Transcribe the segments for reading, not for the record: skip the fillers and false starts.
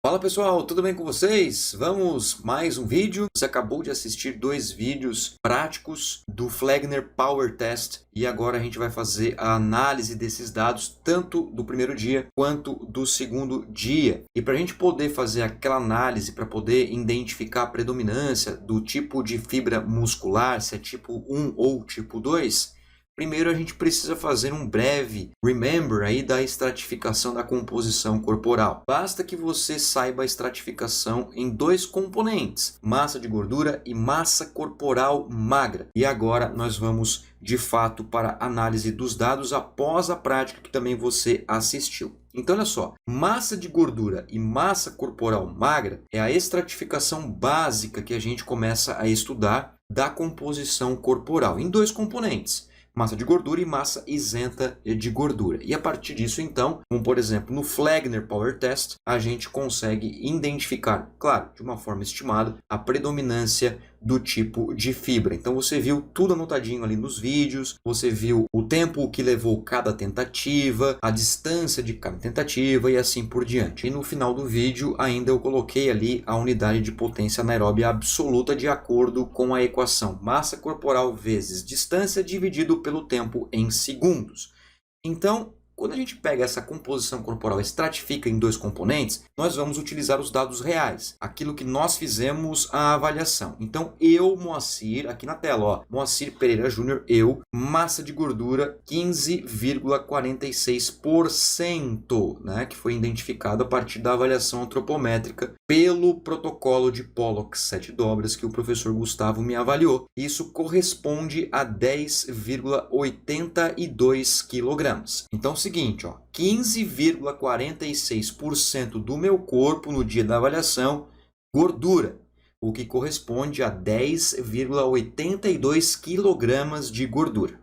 Fala pessoal, tudo bem com vocês? Vamos mais um vídeo. Você acabou de assistir dois vídeos práticos do Fleggner Power Test e agora a gente vai fazer a análise desses dados tanto do primeiro dia quanto do segundo dia. E para a gente poder fazer aquela análise, para poder identificar a predominância do tipo de fibra muscular, se é tipo 1 ou tipo 2, primeiro a gente precisa fazer um breve remember aí da estratificação da composição corporal. Basta que você saiba a estratificação em dois componentes, massa de gordura e massa corporal magra. E agora nós vamos de fato para a análise dos dados após a prática que também você assistiu. Então olha só, massa de gordura e massa corporal magra é a estratificação básica que a gente começa a estudar da composição corporal em dois componentes, massa de gordura e massa isenta de gordura. E a partir disso, então, como por exemplo no Fleggner Power Test, a gente consegue identificar, claro, de uma forma estimada, a predominância do tipo de fibra. Então você viu tudo anotadinho ali nos vídeos, você viu o tempo que levou cada tentativa, a distância de cada tentativa e assim por diante. E no final do vídeo ainda eu coloquei ali a unidade de potência anaeróbia absoluta de acordo com a equação massa corporal vezes distância dividido pelo tempo em segundos. Então, quando a gente pega essa composição corporal e estratifica em dois componentes, nós vamos utilizar os dados reais, aquilo que nós fizemos a avaliação. Então, eu, Moacir, aqui na tela, ó, Moacir Pereira Júnior, massa de gordura 15,46%, né, que foi identificado a partir da avaliação antropométrica pelo protocolo de Pollak 7 dobras que o professor Gustavo me avaliou. Isso corresponde a 10,82 kg. Então, seguinte, ó, 15,46% do meu corpo no dia da avaliação, gordura, o que corresponde a 10,82 kg de gordura.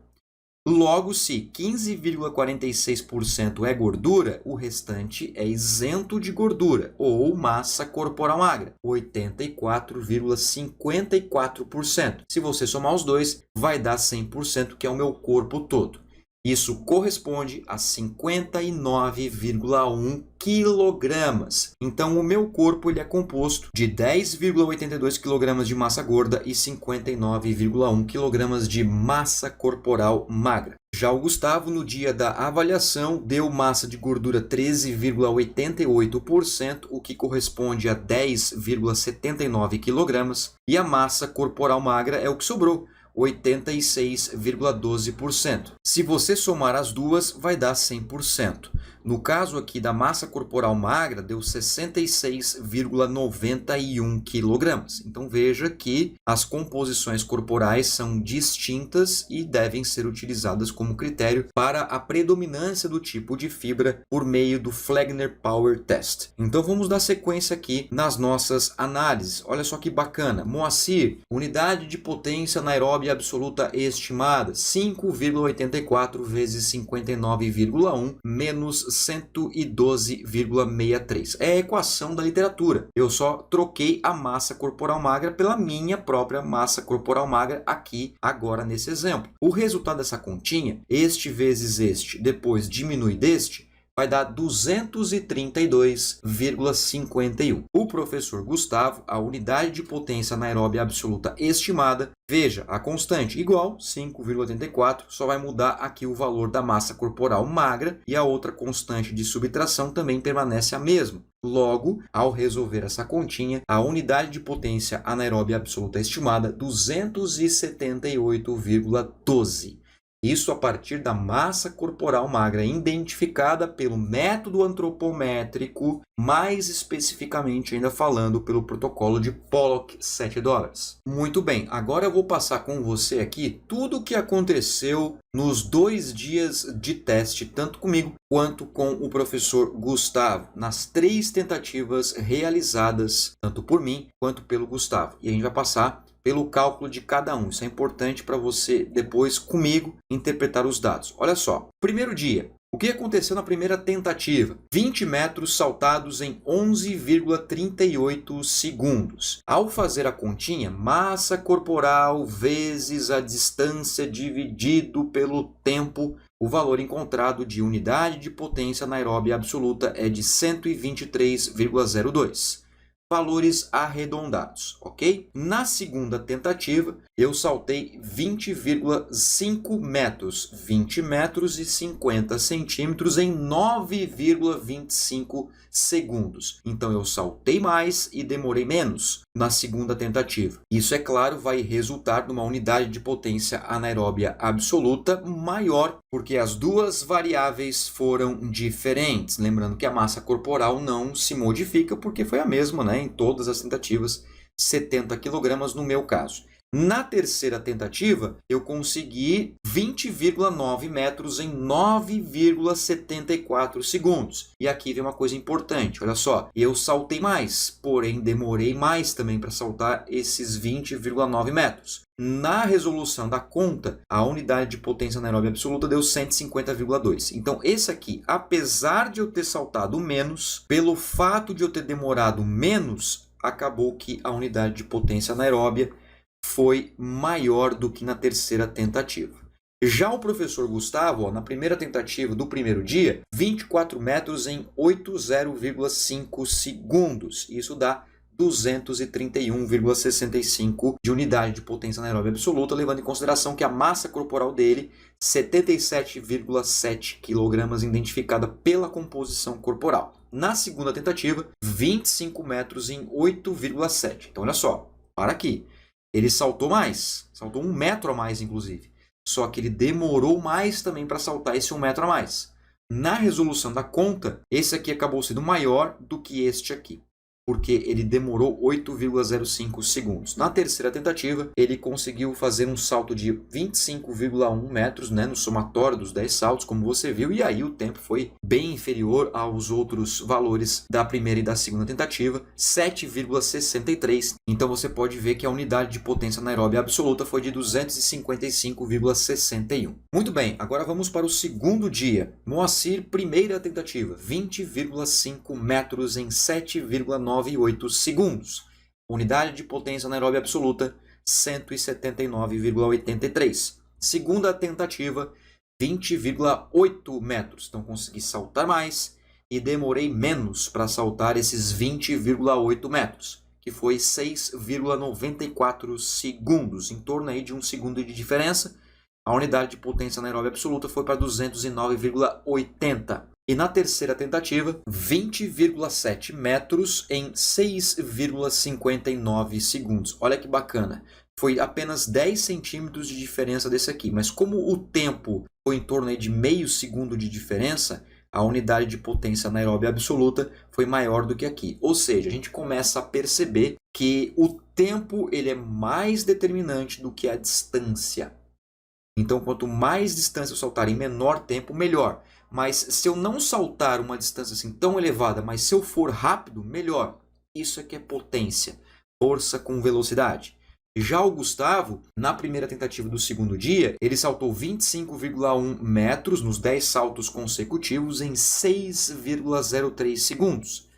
Logo, se 15,46% é gordura, o restante é isento de gordura, ou massa corporal magra, 84,54%. Se você somar os dois, vai dar 100%, que é o meu corpo todo. Isso corresponde a 59,1 quilogramas. Então, o meu corpo ele é composto de 10,82 kg de massa gorda e 59,1 kg de massa corporal magra. Já o Gustavo, no dia da avaliação, deu massa de gordura 13,88%, o que corresponde a 10,79 kg, e a massa corporal magra é o que sobrou, 86,12%. Se você somar as duas, vai dar 100%. No caso aqui da massa corporal magra, deu 66,91 kg. Então veja que as composições corporais são distintas e devem ser utilizadas como critério para a predominância do tipo de fibra por meio do Fleggner Power Test. Então vamos dar sequência aqui nas nossas análises. Olha só que bacana. Moacir, unidade de potência anaeróbia absoluta estimada, 5,84 vezes 59,1 menos 112,63. É a equação da literatura. Eu só troquei a massa corporal magra pela minha própria massa corporal magra aqui, agora nesse exemplo. O resultado dessa continha, este vezes este, depois diminui deste, vai dar 232,51. O professor Gustavo, a unidade de potência anaeróbia absoluta estimada, veja, a constante igual, 5,84, só vai mudar aqui o valor da massa corporal magra e a outra constante de subtração também permanece a mesma. Logo, ao resolver essa continha, a unidade de potência anaeróbia absoluta estimada, 278,12. Isso a partir da massa corporal magra identificada pelo método antropométrico, mais especificamente ainda falando pelo protocolo de Pollak 7 dobras. Muito bem, agora eu vou passar com você aqui tudo o que aconteceu nos 2 dias de teste, tanto comigo quanto com o professor Gustavo, nas 3 tentativas realizadas, tanto por mim quanto pelo Gustavo. E a gente vai passar pelo cálculo de cada um. Isso é importante para você depois, comigo, interpretar os dados. Olha só, primeiro dia, O que aconteceu na primeira tentativa? 20 metros saltados em 11,38 segundos. Ao fazer a continha, massa corporal vezes a distância dividido pelo tempo, o valor encontrado de unidade de potência anaeróbia absoluta é de 123,02. Valores arredondados, ok? Na segunda tentativa, eu saltei 20,5 metros, 20 metros e 50 centímetros em 9,25 segundos. Então, eu saltei mais e demorei menos na segunda tentativa. Isso, é claro, vai resultar numa unidade de potência anaeróbia absoluta maior, porque as duas variáveis foram diferentes. Lembrando que a massa corporal não se modifica, porque foi a mesma, né, em todas as tentativas, 70 kg no meu caso. Na terceira tentativa, eu consegui 20,9 metros em 9,74 segundos. E aqui vem uma coisa importante, olha só. Eu saltei mais, porém demorei mais também para saltar esses 20,9 metros. Na resolução da conta, a unidade de potência anaeróbia absoluta deu 150,2. Então, esse aqui, apesar de eu ter saltado menos, pelo fato de eu ter demorado menos, acabou que a unidade de potência anaeróbia foi maior do que na terceira tentativa. Já o professor Gustavo, na primeira tentativa do primeiro dia, 24 metros em 80,5 segundos. Isso dá 231,65 de unidade de potência anaeróbia absoluta, levando em consideração que a massa corporal dele, 77,7 kg, identificada pela composição corporal. Na segunda tentativa, 25 metros em 8,7. Então, olha só, para aqui. Ele saltou mais, saltou 1 metro a mais, inclusive. Só que ele demorou mais também para saltar esse 1 metro a mais. Na resolução da conta, esse aqui acabou sendo maior do que este aqui, porque ele demorou 8,05 segundos. Na terceira tentativa, ele conseguiu fazer um salto de 25,1 metros, né, no somatório dos 10 saltos, como você viu, e aí o tempo foi bem inferior aos outros valores da primeira e da segunda tentativa, 7,63. Então você pode ver que a unidade de potência anaeróbia absoluta foi de 255,61. Muito bem, agora vamos para o segundo dia. Moacir, primeira tentativa, 20,5 metros em 7,98 segundos. Unidade de potência anaeróbia absoluta, 179,83. Segunda tentativa, 20,8 metros. Então consegui saltar mais e demorei menos para saltar esses 20,8 metros, que foi 6,94 segundos, em torno aí de 1 segundo de diferença. A unidade de potência anaeróbia absoluta foi para 209,80. E na terceira tentativa, 20,7 metros em 6,59 segundos. Olha que bacana. Foi apenas 10 centímetros de diferença desse aqui. Mas como o tempo foi em torno aí de meio segundo de diferença, a unidade de potência anaeróbia absoluta foi maior do que aqui. Ou seja, a gente começa a perceber que o tempo ele é mais determinante do que a distância. Então, quanto mais distância eu saltar em menor tempo, melhor. Mas se eu não saltar uma distância assim tão elevada, mas se eu for rápido, melhor. Isso é que é potência, força com velocidade. Já o Gustavo, na primeira tentativa do segundo dia, ele saltou 25,1 metros nos 10 saltos consecutivos em 6,03 segundos.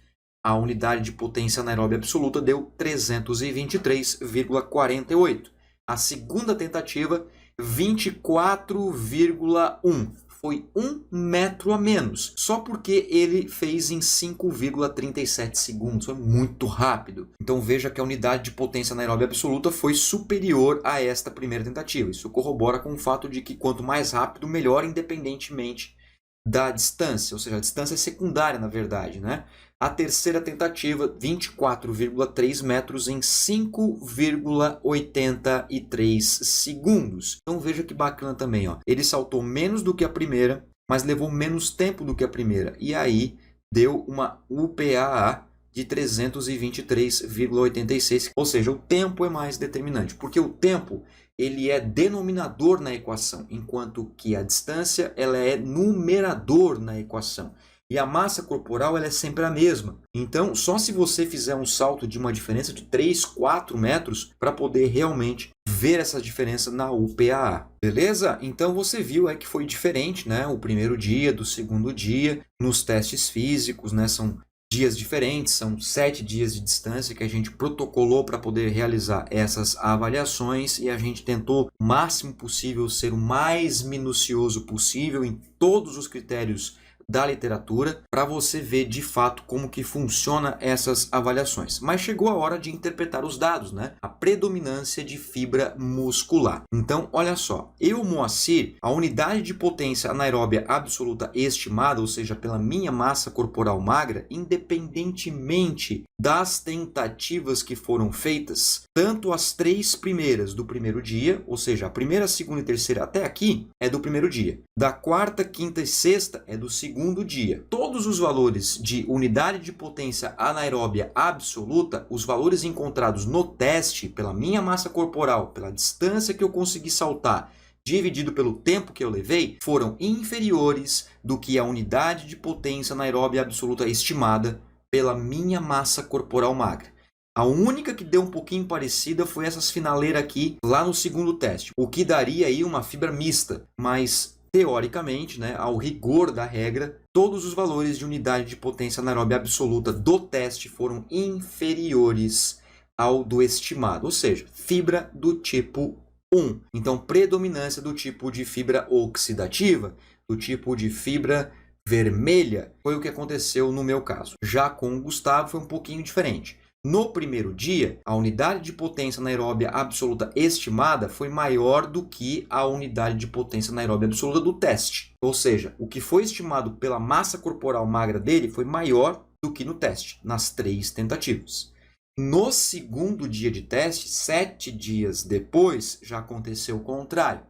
A unidade de potência anaeróbia absoluta deu 323,48. A segunda tentativa, 24,1. Foi 1 metro a menos, só porque ele fez em 5,37 segundos. Foi muito rápido. Então veja que a unidade de potência anaeróbia absoluta foi superior a esta primeira tentativa. Isso corrobora com o fato de que quanto mais rápido, melhor, independentemente da distância. Ou seja, a distância é secundária, na verdade, né? A terceira tentativa, 24,3 metros em 5,83 segundos. Então veja que bacana também, ó. Ele saltou menos do que a primeira, mas levou menos tempo do que a primeira. E aí deu uma UPAA de 323,86. Ou seja, o tempo é mais determinante, porque o tempo ele é denominador na equação, enquanto que a distância ela é numerador na equação. e a massa corporal ela é sempre a mesma. Então, só se você fizer um salto de uma diferença de 3, 4 metros para poder realmente ver essa diferença na UPAA. Beleza? Então você viu que foi diferente, né? O primeiro dia do segundo dia nos testes físicos, né? São dias diferentes, são 7 dias de distância que a gente protocolou para poder realizar essas avaliações e a gente tentou o máximo possível ser o mais minucioso possível em todos os critérios da literatura para você ver de fato como que funciona essas avaliações. Mas chegou a hora de interpretar os dados, né? A predominância de fibra muscular. Então, olha só, eu, Moacir, a unidade de potência anaeróbia absoluta estimada, ou seja, pela minha massa corporal magra, independentemente das tentativas que foram feitas, tanto as 3 primeiras do primeiro dia, ou seja, a primeira, segunda e terceira até aqui é do primeiro dia. Da quarta, quinta e sexta é do segundo dia. Todos os valores de unidade de potência anaeróbia absoluta, os valores encontrados no teste, pela minha massa corporal, pela distância que eu consegui saltar, dividido pelo tempo que eu levei, foram inferiores do que a unidade de potência anaeróbia absoluta estimada pela minha massa corporal magra. A única que deu um pouquinho parecida foi essas finaleiras aqui, lá no segundo teste, o que daria aí uma fibra mista, mas teoricamente, né, ao rigor da regra, todos os valores de unidade de potência anaeróbia absoluta do teste foram inferiores ao do estimado, ou seja, fibra do tipo 1. Então, predominância do tipo de fibra oxidativa, do tipo de fibra vermelha, foi o que aconteceu no meu caso. Já com o Gustavo foi um pouquinho diferente. No primeiro dia, a unidade de potência anaeróbia absoluta estimada foi maior do que a unidade de potência anaeróbia absoluta do teste. Ou seja, o que foi estimado pela massa corporal magra dele foi maior do que no teste, nas 3 tentativas. No segundo dia de teste, 7 dias depois, já aconteceu o contrário.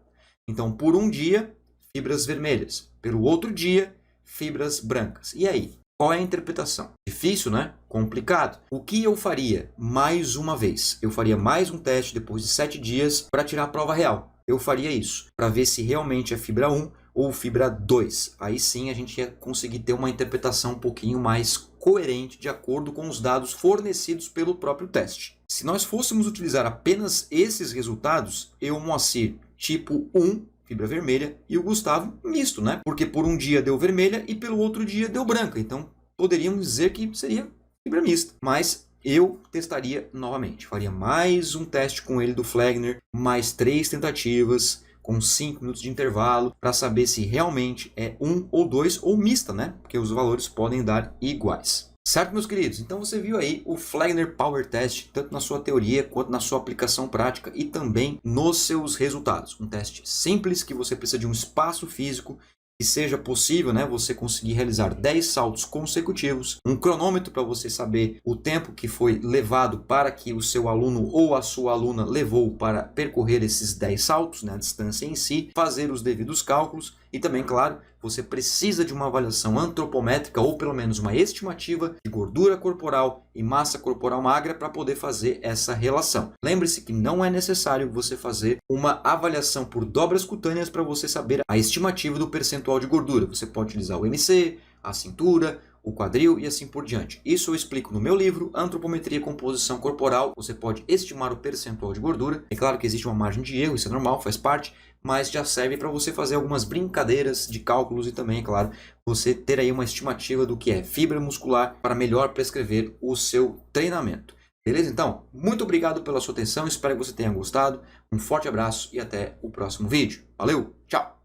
Então, por um dia, fibras vermelhas. Pelo outro dia, fibras brancas. E aí? Qual é a interpretação? Difícil, né? Complicado. O que eu faria? Mais uma vez. Eu faria mais um teste depois de 7 dias para tirar a prova real. Eu faria isso, para ver se realmente é fibra 1 ou fibra 2. Aí sim a gente ia conseguir ter uma interpretação um pouquinho mais coerente de acordo com os dados fornecidos pelo próprio teste. Se nós fôssemos utilizar apenas esses resultados, eu, Moacir, tipo 1, fibra vermelha, e o Gustavo misto, né? Porque por um dia deu vermelha e pelo outro dia deu branca. Então poderíamos dizer que seria fibra mista. Mas eu testaria novamente. Faria mais um teste com ele do Flegner, mais 3 tentativas, com 5 minutos de intervalo, para saber se realmente é 1 ou 2 ou mista, né? Porque os valores podem dar iguais. Certo, meus queridos? Então você viu aí o Flegner Power Test, tanto na sua teoria quanto na sua aplicação prática e também nos seus resultados. Um teste simples que você precisa de um espaço físico que seja possível, né, você conseguir realizar 10 saltos consecutivos, um cronômetro para você saber o tempo que foi levado para que o seu aluno ou a sua aluna levou para percorrer esses 10 saltos, né, a distância em si, fazer os devidos cálculos e também, claro, você precisa de uma avaliação antropométrica ou pelo menos uma estimativa de gordura corporal e massa corporal magra para poder fazer essa relação. Lembre-se que não é necessário você fazer uma avaliação por dobras cutâneas para você saber a estimativa do percentual de gordura. Você pode utilizar o MC, a cintura, o quadril e assim por diante. Isso eu explico no meu livro, Antropometria e Composição Corporal. Você pode estimar o percentual de gordura. É claro que existe uma margem de erro, isso é normal, faz parte, mas já serve para você fazer algumas brincadeiras de cálculos e também, é claro, você ter aí uma estimativa do que é fibra muscular para melhor prescrever o seu treinamento. Beleza? Então, muito obrigado pela sua atenção, espero que você tenha gostado. Um forte abraço e até o próximo vídeo. Valeu, tchau!